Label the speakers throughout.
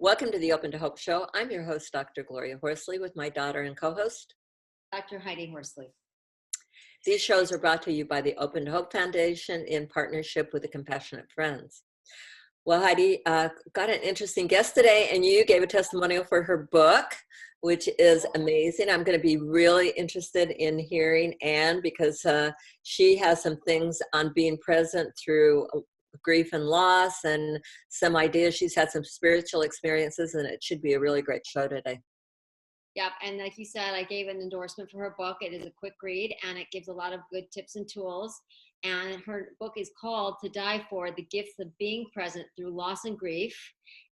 Speaker 1: Welcome to the Open to Hope Show. I'm your host, Dr. Gloria Horsley, with my daughter and co-host,
Speaker 2: Dr. Heidi Horsley.
Speaker 1: These shows are brought to you by the Open to Hope Foundation in partnership with the Compassionate Friends. Well, Heidi, got an interesting guest today, and you gave a testimonial for her book, which is amazing. I'm going to be really interested in hearing Anne because she has some things on being present through grief and loss and some ideas. She's had some spiritual experiences, and it should be a really great show today.
Speaker 2: Yep, and like you said, I gave an endorsement for her book. It is a quick read, and it gives a lot of good tips and tools. And her book is called To Die For, The Gifts of Being Present Through Loss and Grief.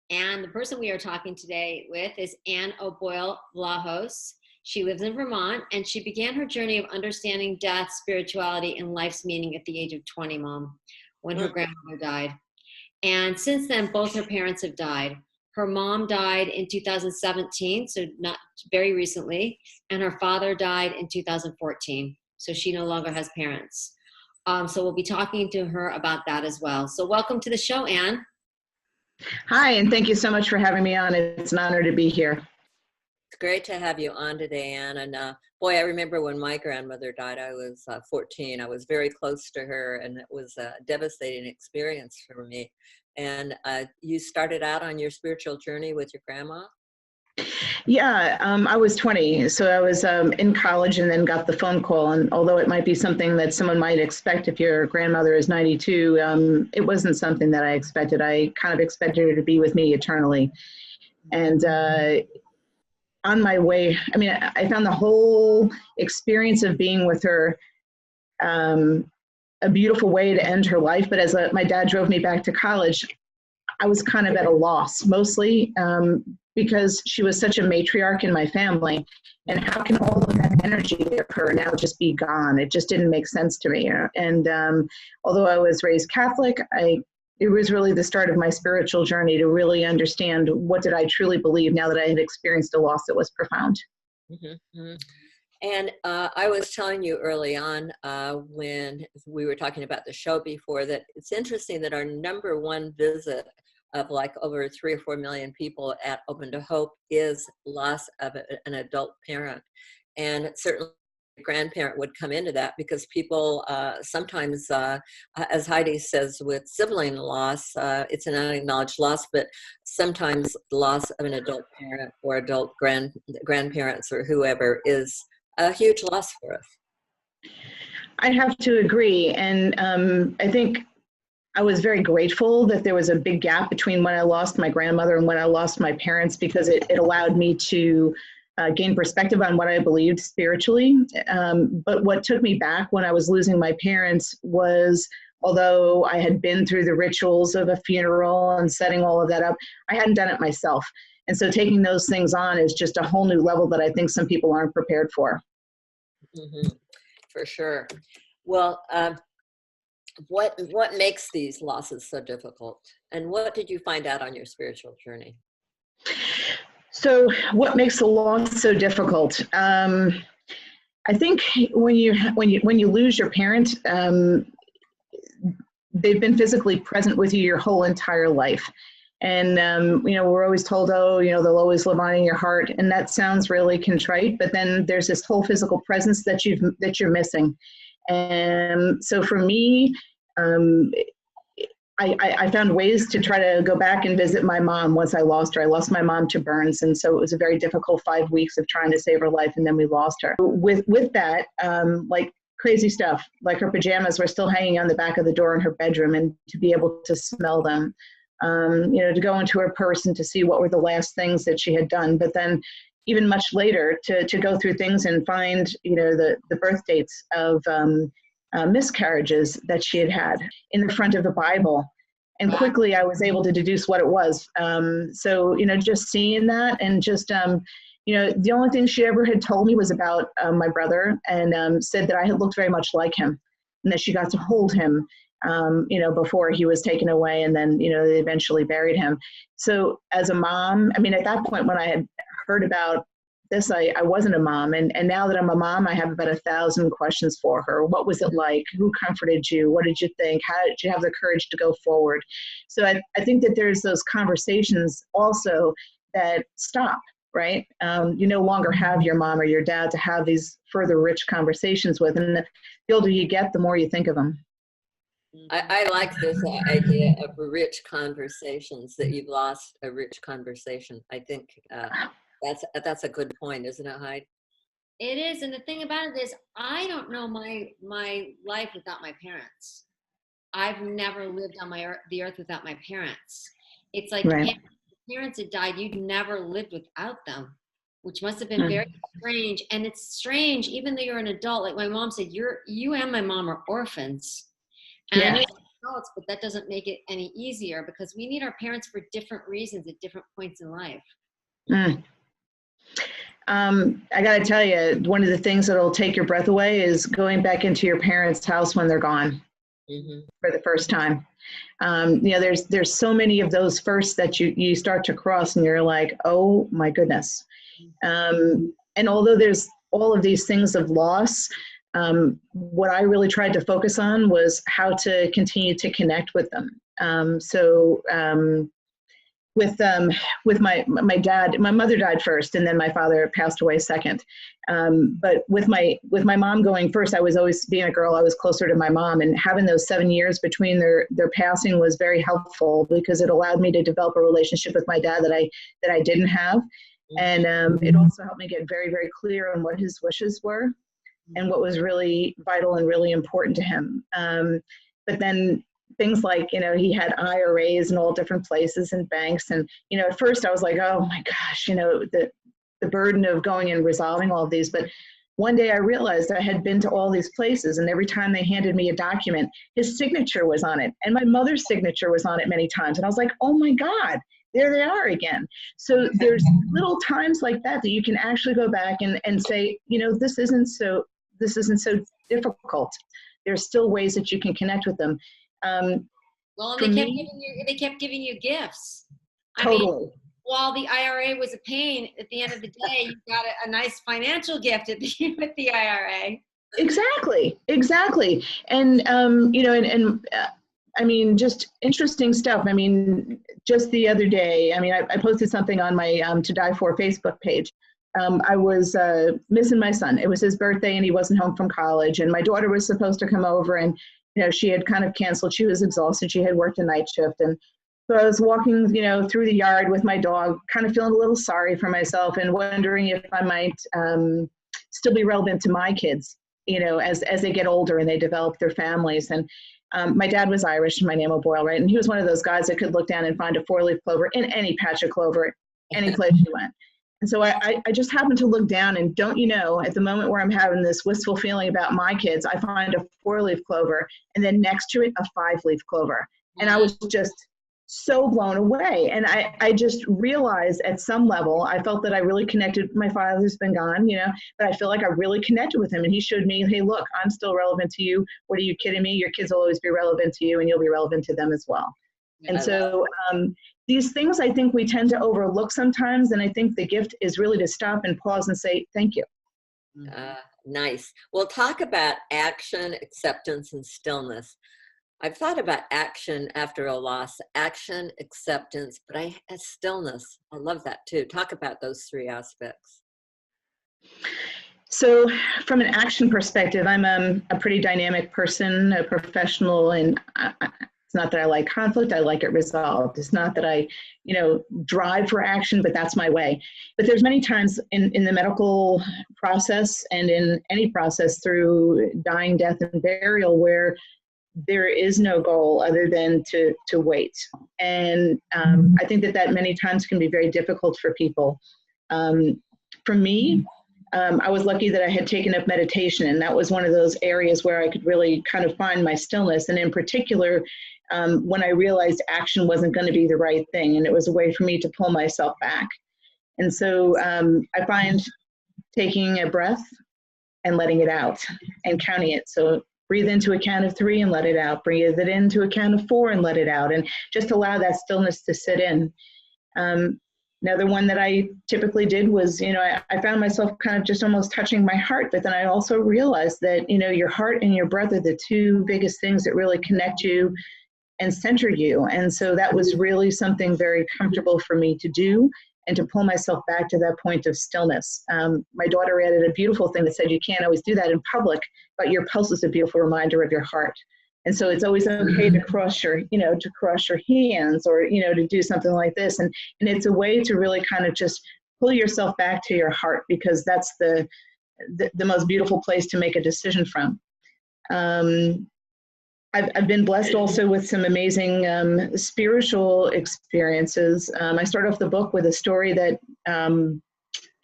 Speaker 2: And the person we are talking today with is Anne O'Boyle Vlahos. She lives in Vermont, and she began her journey of understanding death, spirituality, and life's meaning at the age of 20, Mom, when her grandmother died. And since then, both her parents have died. Her mom died in 2017, so not very recently, and her father died in 2014, so she no longer has parents. So we'll be talking to her about that as well. So welcome to the show, Anne.
Speaker 3: Hi, and thank you so much for having me on. It's an honor to be here.
Speaker 1: It's great to have you on today, Anne. And boy, I remember when my grandmother died, I was 14. I was very close to her, and it was a devastating experience for me. And you started out on your spiritual journey with your grandma?
Speaker 3: Yeah, I was 20, so I was in college and then got the phone call. And although it might be something that someone might expect if your grandmother is 92, it wasn't something that I expected. I kind of expected her to be with me eternally. And on my way, I mean, I found the whole experience of being with her a beautiful way to end her life. But as my dad drove me back to college, I was kind of at a loss, mostly because she was such a matriarch in my family. And how can all of that energy of her now just be gone? It just didn't make sense to me. And although I was raised Catholic, it was really the start of my spiritual journey to really understand what did I truly believe now that I had experienced a loss that was profound.
Speaker 1: Mm-hmm, mm-hmm. And I was telling you early on when we were talking about the show before that it's interesting that our number one visit of like over 3 or 4 million people at Open to Hope is loss of an adult parent. And certainly a grandparent would come into that because people sometimes, as Heidi says, with sibling loss, it's an unacknowledged loss, but sometimes the loss of an adult parent or adult grandparents or whoever is a huge loss for us.
Speaker 3: I have to agree. And I think I was very grateful that there was a big gap between when I lost my grandmother and when I lost my parents, because it allowed me to gain perspective on what I believed spiritually. But what took me back when I was losing my parents was, although I had been through the rituals of a funeral and setting all of that up, I hadn't done it myself. And so taking those things on is just a whole new level that I think some people aren't prepared for.
Speaker 1: Mm-hmm. For sure. Well, what makes these losses so difficult, and what did you find out on your spiritual journey?
Speaker 3: So, what makes the loss so difficult? I think when you lose your parent, they've been physically present with you your whole entire life. And, we're always told, oh, they'll always live on in your heart. And that sounds really contrite, but then there's this whole physical presence that you're missing. And so for me, I found ways to try to go back and visit my mom once I lost her. I lost my mom to burns. And so it was a very difficult 5 weeks of trying to save her life. And then we lost her. With that, like crazy stuff, like her pajamas were still hanging on the back of the door in her bedroom, and to be able to smell them. To go into her purse and to see what were the last things that she had done. But then even much later to go through things and find, the birth dates of miscarriages that she had in the front of the Bible. And quickly I was able to deduce what it was. So, just seeing that, and just, the only thing she ever had told me was about my brother, and said that I had looked very much like him, and that she got to hold him before he was taken away, and then, they eventually buried him. So as a mom, at that point when I had heard about this, I wasn't a mom. And now that I'm a mom, I have about 1,000 questions for her. What was it like? Who comforted you? What did you think? How did you have the courage to go forward? So I think that there's those conversations also that stop, right? You no longer have your mom or your dad to have these further rich conversations with. And the older you get, the more you think of them.
Speaker 1: I like this idea of rich conversations, that you've lost a rich conversation. I think that's a good point, isn't it, Heidi?
Speaker 2: It is, and the thing about it is, I don't know my life without my parents. I've never lived on the earth without my parents. It's like
Speaker 3: Right.
Speaker 2: if parents had died, you'd never lived without them, which must have been very strange. And it's strange, even though you're an adult. Like my mom said, you and my mom are orphans. And I know you're adults, but that doesn't make it any easier, because we need our parents for different reasons at different points in life.
Speaker 3: I got to tell you, one of the things that'll take your breath away is going back into your parents' house when they're gone for the first time. There's so many of those firsts that you start to cross, and you're like, oh my goodness. And although there's all of these things of loss, what I really tried to focus on was how to continue to connect with them. With my dad, my mother died first, and then my father passed away second. But with my mom going first, I was always, being a girl, I was closer to my mom, and having those 7 years between their passing was very helpful, because it allowed me to develop a relationship with my dad that I didn't have. And it also helped me get very, very clear on what his wishes were and what was really vital and really important to him. But then things like, he had IRAs in all different places and banks. And, at first I was like, oh my gosh, the burden of going and resolving all of these. But one day I realized I had been to all these places, and every time they handed me a document, his signature was on it, and my mother's signature was on it many times. And I was like, oh my God, there they are again. So there's little times like that you can actually go back and say, this isn't so difficult. There's still ways that you can connect with them.
Speaker 2: Well, and they kept giving you gifts.
Speaker 3: Totally.
Speaker 2: I mean, while the IRA was a pain, at the end of the day, you got a nice financial gift with the IRA.
Speaker 3: Exactly. And I mean, just interesting stuff. I mean, just the other day, I posted something on my To Die For Facebook page. I was missing my son. It was his birthday, and he wasn't home from college, and my daughter was supposed to come over, and she had kind of canceled. She was exhausted. She had worked a night shift, and so I was walking through the yard with my dog, kind of feeling a little sorry for myself and wondering if I might still be relevant to my kids, as they get older and they develop their families. And my dad was Irish, my name Boyle, right? And he was one of those guys that could look down and find a 4-leaf clover in any patch of clover, any place you went. And so I just happened to look down, and don't at the moment where I'm having this wistful feeling about my kids, I find a 4-leaf clover, and then next to it, a 5-leaf clover. And I was just so blown away. And I just realized at some level, I felt that I really connected. My father's been gone, but I feel like I really connected with him. And he showed me, hey, look, I'm still relevant to you. What, are you kidding me? Your kids will always be relevant to you, and you'll be relevant to them as well. And so these things I think we tend to overlook sometimes. And I think the gift is really to stop and pause and say, thank you.
Speaker 1: Nice. We'll talk about action, acceptance, and stillness. I've thought about action after a loss, action, acceptance, but stillness. I love that too. Talk about those 3 aspects.
Speaker 3: So from an action perspective, I'm a pretty dynamic person, a professional, and it's not that I like conflict, I like it resolved. It's not that I, drive for action, but that's my way. But there's many times in the medical process and in any process through dying, death, and burial where there is no goal other than to wait. And I think that many times can be very difficult for people. For me, I was lucky that I had taken up meditation, and that was one of those areas where I could really kind of find my stillness. And in particular, when I realized action wasn't going to be the right thing, and it was a way for me to pull myself back. And so I find taking a breath and letting it out and counting it. So breathe into a count of 3 and let it out. Breathe it into a count of 4 and let it out. And just allow that stillness to sit in. Another one that I typically did was, I found myself kind of just almost touching my heart, but then I also realized that, your heart and your breath are the two biggest things that really connect you and center you. And so that was really something very comfortable for me to do and to pull myself back to that point of stillness. My daughter added a beautiful thing that said, you can't always do that in public, but your pulse is a beautiful reminder of your heart. And so it's always okay to cross your hands or, to do something like this. And it's a way to really kind of just pull yourself back to your heart, because that's the most beautiful place to make a decision from. I've been blessed also with some amazing spiritual experiences. I start off the book with a story that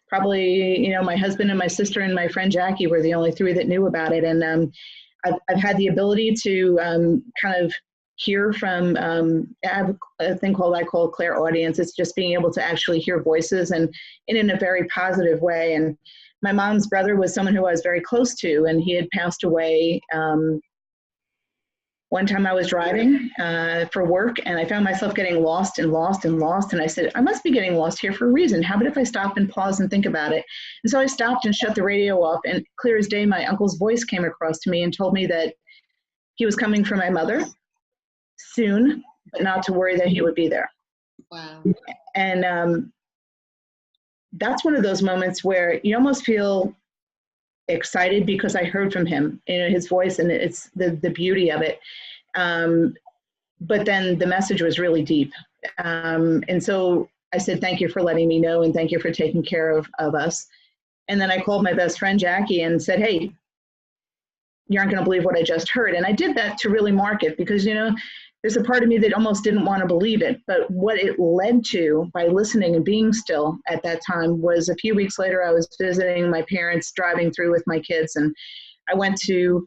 Speaker 3: probably, my husband and my sister and my friend Jackie were the only three that knew about it. And I've had the ability to kind of hear from, I have a thing I call clairaudience. It's just being able to actually hear voices and in a very positive way. And my mom's brother was someone who I was very close to, and he had passed away. One time I was driving for work, and I found myself getting lost and lost and lost. And I said, I must be getting lost here for a reason. How about if I stop and pause and think about it? And so I stopped and shut the radio off, and clear as day, my uncle's voice came across to me and told me that he was coming for my mother soon, but not to worry, that he would be there.
Speaker 2: Wow.
Speaker 3: And that's one of those moments where you almost feel excited because I heard from him, his voice, and it's the beauty of it. But then the message was really deep. And so I said, thank you for letting me know, and thank you for taking care of us. And then I called my best friend, Jackie, and said, hey, you aren't going to believe what I just heard. And I did that to really mark it, because, there's a part of me that almost didn't want to believe it. But what it led to by listening and being still at that time was, a few weeks later, I was visiting my parents, driving through with my kids. And I went to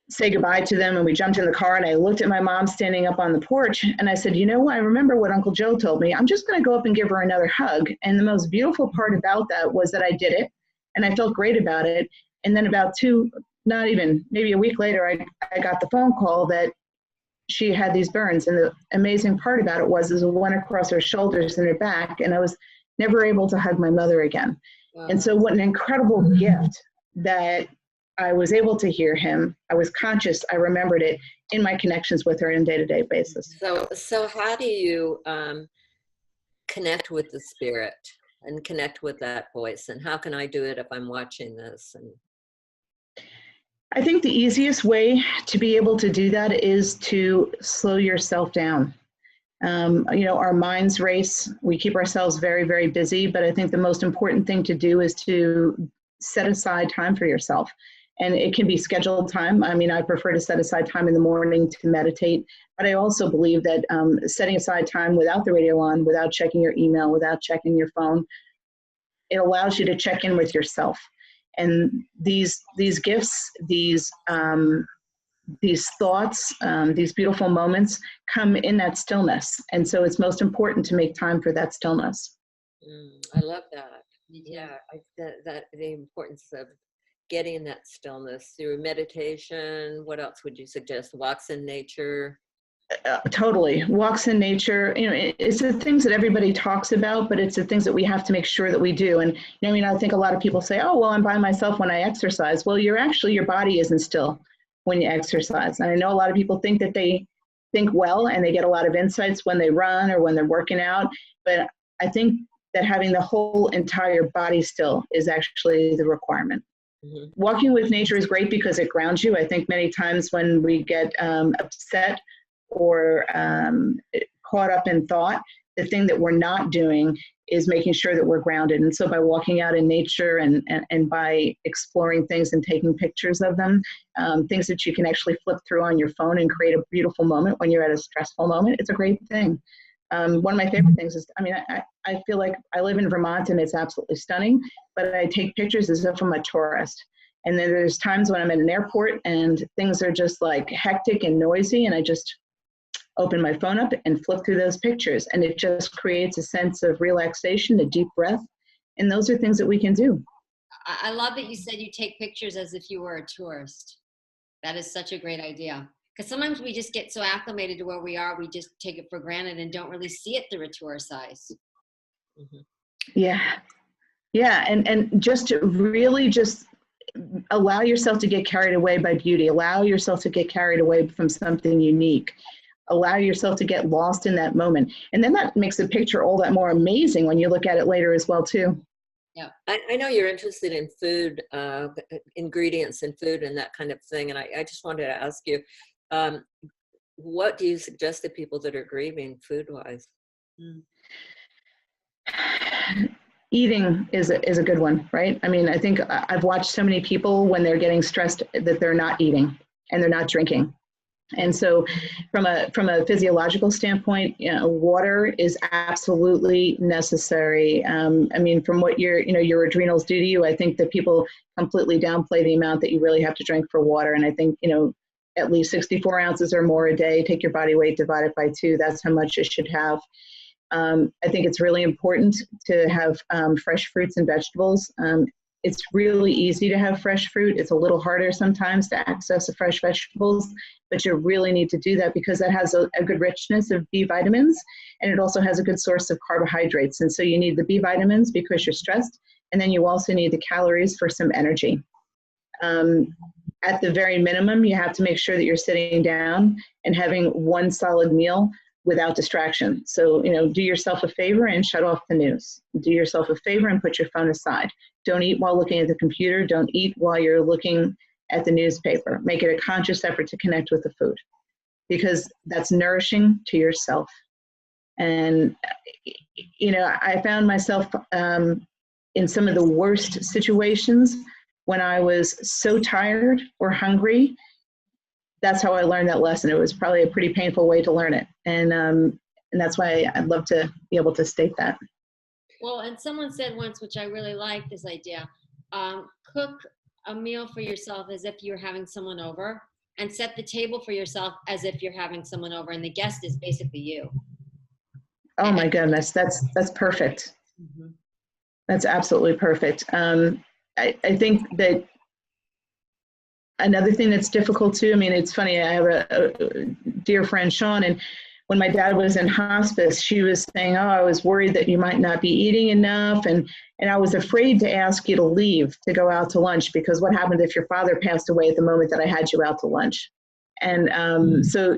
Speaker 3: say goodbye to them, and we jumped in the car, and I looked at my mom standing up on the porch, and I said, I remember what Uncle Joe told me. I'm just going to go up and give her another hug. And the most beautiful part about that was that I did it, and I felt great about it. And then maybe a week later, I got the phone call that she had these burns. And the amazing part about it was it went across her shoulders and her back, and I was never able to hug my mother again. Wow. And so what an incredible gift that I was able to hear him. I was conscious. I remembered it in my connections with her on a day-to-day basis.
Speaker 1: So how do you connect with the spirit and connect with that voice? And how can I do it if I'm watching this? And
Speaker 3: I think the easiest way to be able to do that is to slow yourself down. Our minds race. We keep ourselves very, very busy, but I think the most important thing to do is to set aside time for yourself. And it can be scheduled time. I prefer to set aside time in the morning to meditate, but I also believe that setting aside time without the radio on, without checking your email, without checking your phone, it allows you to check in with yourself. And these gifts, these thoughts, these beautiful moments come in that stillness. And so it's most important to make time for that stillness.
Speaker 1: I love that. Yeah, that the importance of getting that stillness through meditation. What else would you suggest? Walks in nature?
Speaker 3: Totally. Walks in nature. It's the things that everybody talks about, but it's the things that we have to make sure that we do. And I think a lot of people say, oh, well, I'm by myself when I exercise. Well, your body isn't still when you exercise. And I know a lot of people think that they think well and they get a lot of insights when they run or when they're working out. But I think that having the whole entire body still is actually the requirement. Mm-hmm. Walking with nature is great because it grounds you. I think many times when we get upset or caught up in thought, the thing that we're not doing is making sure that we're grounded. And so by walking out in nature and by exploring things and taking pictures of them, things that you can actually flip through on your phone and create a beautiful moment when you're at a stressful moment, it's a great thing. One of my favorite things is, I feel like I live in Vermont and it's absolutely stunning, but I take pictures as if I'm a tourist. And then there's times when I'm at an airport and things are just like hectic and noisy, and I just open my phone up and flip through those pictures, and it just creates a sense of relaxation, a deep breath. And those are things that we can do.
Speaker 2: I love that you said you take pictures as if you were a tourist. That is such a great idea. Because sometimes we just get so acclimated to where we are, we just take it for granted and don't really see it through a tourist eyes.
Speaker 1: Mhm.
Speaker 3: Yeah. Yeah. And just to really just allow yourself to get carried away by beauty, allow yourself to get carried away from something unique, allow yourself to get lost in that moment. And then that makes the picture all that more amazing when you look at it later as well, too.
Speaker 1: Yeah, I know you're interested in food, ingredients in food and that kind of thing. And I just wanted to ask you, um, what do you suggest to people that are grieving food-wise?
Speaker 3: Eating is a good one, right? I mean, I think I've watched so many people when they're getting stressed that they're not eating and they're not drinking. And so from a physiological standpoint, you know, water is absolutely necessary. I mean, from what your adrenals do to you, I think that people completely downplay the amount that you really have to drink for water. And I think, at least 64 ounces or more a day, take your body weight, divide it by 2. That's how much you should have. I think it's really important to have fresh fruits and vegetables. It's really easy to have fresh fruit. It's a little harder sometimes to access the fresh vegetables, but you really need to do that because that has a good richness of B vitamins, and it also has a good source of carbohydrates. And so you need the B vitamins because you're stressed, and then you also need the calories for some energy. At the very minimum, you have to make sure that you're sitting down and having one solid meal without distraction. So, do yourself a favor and shut off the news. Do yourself a favor and put your phone aside. Don't eat while looking at the computer. Don't eat while you're looking at the newspaper. Make it a conscious effort to connect with the food because that's nourishing to yourself. And, I found myself in some of the worst situations when I was so tired or hungry. That's how I learned that lesson. It was probably a pretty painful way to learn it. And that's why I'd love to be able to state that.
Speaker 2: Well, and someone said once, which I really like this idea, cook a meal for yourself as if you're having someone over and set the table for yourself as if you're having someone over and the guest is basically you.
Speaker 3: Oh my goodness, that's perfect.
Speaker 2: Mm-hmm.
Speaker 3: That's absolutely perfect. I think that another thing that's difficult too, I mean, it's funny, I have a dear friend, Sean, and when my dad was in hospice, she was saying, I was worried that you might not be eating enough. And I was afraid to ask you to leave to go out to lunch because what happened if your father passed away at the moment that I had you out to lunch? And so,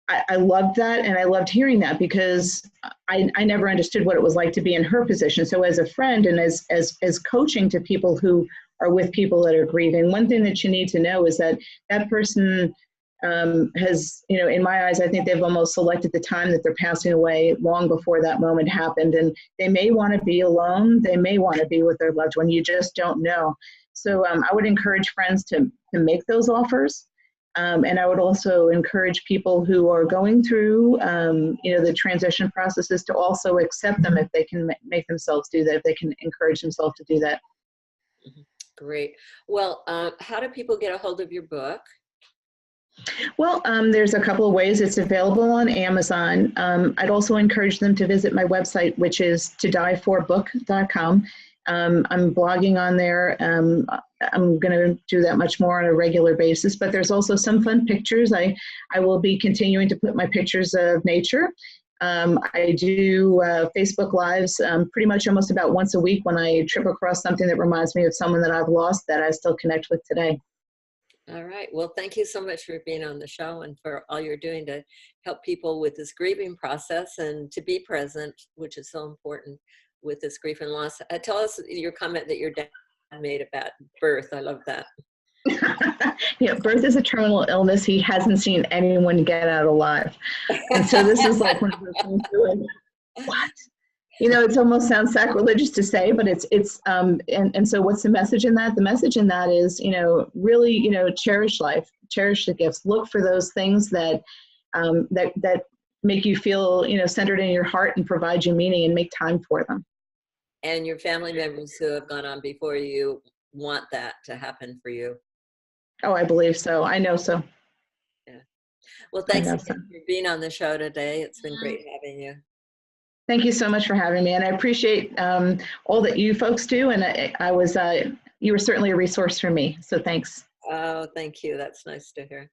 Speaker 3: I loved that. And I loved hearing that because I never understood what it was like to be in her position. So as a friend and as coaching to people who are with people that are grieving, one thing that you need to know is that that person has, in my eyes, I think they've almost selected the time that they're passing away long before that moment happened. And they may want to be alone. They may want to be with their loved one. You just don't know. So I would encourage friends to make those offers. And I would also encourage people who are going through, the transition processes to also accept them if they can make themselves do that, if they can encourage themselves to do that.
Speaker 1: Great. Well, how do people get a hold of your book?
Speaker 3: Well, there's a couple of ways. It's available on Amazon. I'd also encourage them to visit my website, which is todieforbook.com. I'm blogging on there. I'm going to do that much more on a regular basis, but there's also some fun pictures. I will be continuing to put my pictures of nature. I do Facebook Lives pretty much almost about once a week when I trip across something that reminds me of someone that I've lost that I still connect with today.
Speaker 1: All right. Well, thank you so much for being on the show and for all you're doing to help people with this grieving process and to be present, which is so important with this grief and loss. Tell us your comment that your dad made about birth. I love that.
Speaker 3: Yeah, birth is a terminal illness. He hasn't seen anyone get out alive. And so this is like one of those things like, what? It almost sounds sacrilegious to say, but it's and so what's the message in that? The message in that is, really, cherish life, cherish the gifts, look for those things that that make you feel, centered in your heart and provide you meaning and make time for them.
Speaker 1: And your family members who have gone on before you want that to happen for you.
Speaker 3: Oh, I believe so. I know so.
Speaker 1: Yeah. Well, thanks again for being on the show today. It's been great having you. Thank you so much for having me. And I appreciate all that you folks do. And you were certainly a resource for me. So thanks. Oh, thank you. That's nice to hear.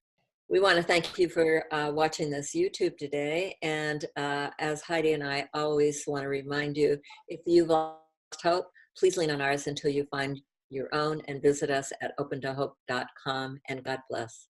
Speaker 1: We want to thank you for watching this YouTube today. And as Heidi and I always want to remind you, if you've lost hope, please lean on ours until you find your own, and visit us at opentohope.com. And God bless.